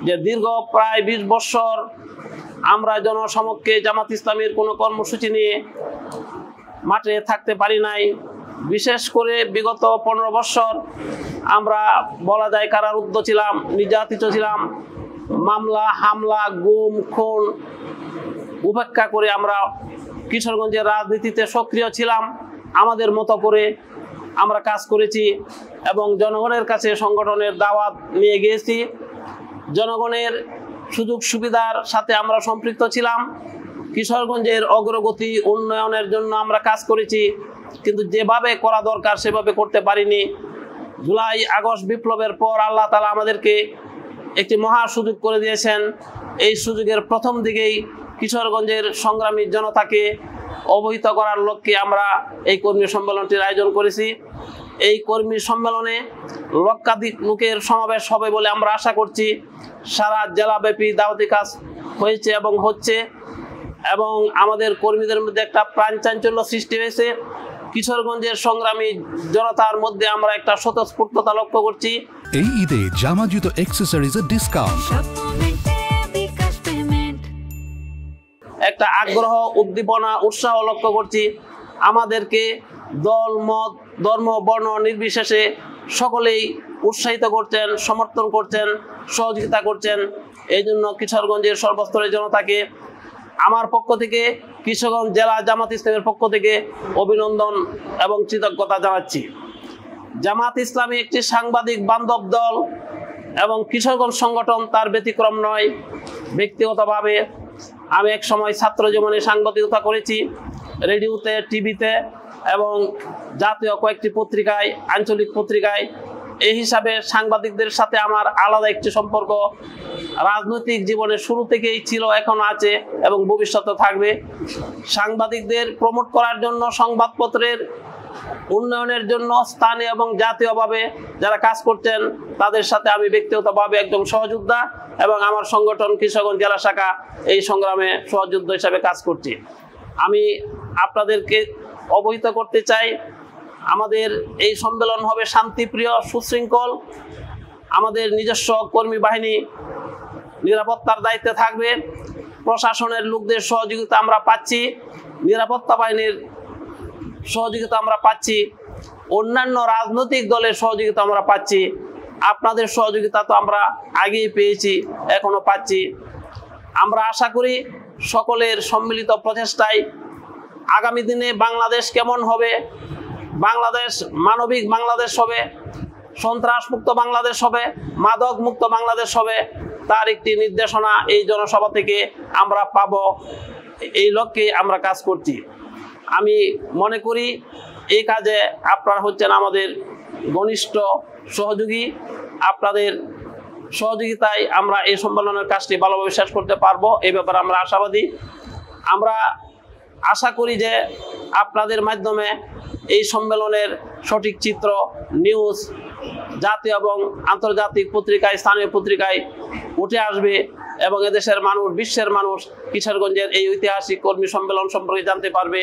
যে দীর্ঘ প্রায় 20 বছর আমরা জনসমক্ষে জামাত ইসলামীর কোনো কর্মসূচি নিয়ে মাঠে থাকতে পারি নাই। বিশেষ করে বিগত 15 বছর আমরা বলা যায় কারারুদ্ধ ছিলাম, নির্যাতিত ছিলাম। মামলা, হামলা, গুম, খুন উপেক্ষা করে আমরা কিশোরগঞ্জের রাজনীতিতে সক্রিয় ছিলাম। আমাদের মতো করে আমরা কাজ করেছি এবং জনগণের কাছে সংগঠনের দাওয়াত নিয়ে গিয়েছি। জনগণের সুযোগ সুবিধার সাথে আমরা সম্পৃক্ত ছিলাম। কিশোরগঞ্জের অগ্রগতি উন্নয়নের জন্য আমরা কাজ করেছি, কিন্তু যেভাবে করা দরকার সেভাবে করতে পারিনি। জুলাই আগস্ট বিপ্লবের পর আল্লাহ তাআলা আমাদেরকে একটি মহা সুযোগ করে দিয়েছেন। এই সুযোগের প্রথম দিকেই কিশোরগঞ্জের সংগ্রামী জনতাকে অবহিত করার লক্ষ্যে আমরা এই কর্মী সম্মেলনটির আয়োজন করেছি। এই কর্মী সম্মেলনে লক্ষাধিক লোকের সমাবেশ হবে বলে আমরা আশা করছি। সারা জেলাব্যাপী দাওয়াতি কাজ হয়েছে এবং হচ্ছে, এবং আমাদের কর্মীদের মধ্যে একটা প্রাণচাঞ্চল্য সৃষ্টি হয়েছে। কিশোরগঞ্জের সংগ্রামী জনতার মধ্যে আমরা একটা স্বতঃস্ফূর্ততা লক্ষ্য করছি। এই ঈদে জামা জুতো অ্যাকসেসরিজের ডিসকাউন্ট, একটা আগ্রহ, উদ্দীপনা, উৎসাহ লক্ষ্য করছি। আমাদেরকে দল, মত, ধর্ম, বর্ণ নির্বিশেষে সকলেই উৎসাহিত করছেন, সমর্থন করছেন, সহযোগিতা করছেন। এই জন্য কিশোরগঞ্জের সর্বস্তরের জনতাকে আমার পক্ষ থেকে, কিশোরগঞ্জ জেলা জামাত ইসলামের পক্ষ থেকে অভিনন্দন এবং কৃতজ্ঞতা জানাচ্ছি। জামাত ইসলামী একটি সাংবাদিক বান্ধব দল এবং কিশোরগঞ্জ সংগঠন তার ব্যতিক্রম নয়। ব্যক্তিগতভাবে আমি এক সময় ছাত্র জীবনে সাংবাদিকতা করেছি, রেডিওতে, টিভিতে এবং জাতীয় কয়েকটি পত্রিকায়, আঞ্চলিক পত্রিকায়। এই হিসাবে সাংবাদিকদের সাথে আমার আলাদা একটি সম্পর্ক রাজনৈতিক জীবনের শুরু থেকেই ছিল, এখনো আছে এবং ভবিষ্যতে থাকবে। সাংবাদিকদের প্রমোট করার জন্য, সংবাদপত্রের উন্নয়নের জন্য স্থানীয় এবং জাতীয়ভাবে যারা কাজ করছেন তাদের সাথে আমি ব্যক্তিগতভাবে একজন সহযোদ্ধা এবং আমার সংগঠন কিশোরগঞ্জ জেলা শাখা এই সংগ্রামে সহযোদ্ধা হিসাবে কাজ করছি। আমি আপনাদেরকে অবহিত করতে চাই, আমাদের এই সম্মেলন হবে শান্তিপ্রিয়, সুশৃঙ্খল। আমাদের নিজস্ব কর্মী বাহিনী নিরাপত্তার দায়িত্বে থাকবে। প্রশাসনের লোকদের সহযোগিতা আমরা পাচ্ছি, নিরাপত্তা বাহিনীর সহযোগিতা আমরা পাচ্ছি, অন্যান্য রাজনৈতিক দলের সহযোগিতা আমরা পাচ্ছি। আপনাদের সহযোগিতা তো আমরা আগেই পেয়েছি, এখনো পাচ্ছি। আমরা আশা করি সকলের সম্মিলিত প্রচেষ্টায় আগামী দিনে বাংলাদেশ কেমন হবে, বাংলাদেশ মানবিক বাংলাদেশ হবে, সন্ত্রাস মুক্ত বাংলাদেশ হবে, মাদক মুক্ত বাংলাদেশ হবে, তার একটি নির্দেশনা এই জনসভা থেকে আমরা পাব। এই লক্ষ্যে আমরা কাজ করছি। আমি মনে করি এই কাজে আপনারা হচ্ছেন আমাদের ঘনিষ্ঠ সহযোগী। আপনাদের সহযোগিতায় আমরা এই সম্মেলনের কাজটি ভালোভাবে শেষ করতে পারবো, এই ব্যাপারে আমরা আশাবাদী। আমরা আশা করি যে আপনাদের মাধ্যমে এই সম্মেলনের সঠিক চিত্র, নিউজ জাতীয় এবং আন্তর্জাতিক পত্রিকায়, স্থানীয় পত্রিকায় উঠে আসবে এবং এদেশের মানুষ, বিশ্বের মানুষ কিশোরগঞ্জের এই ঐতিহাসিক কর্মী সম্মেলন সম্পর্কে জানতে পারবে।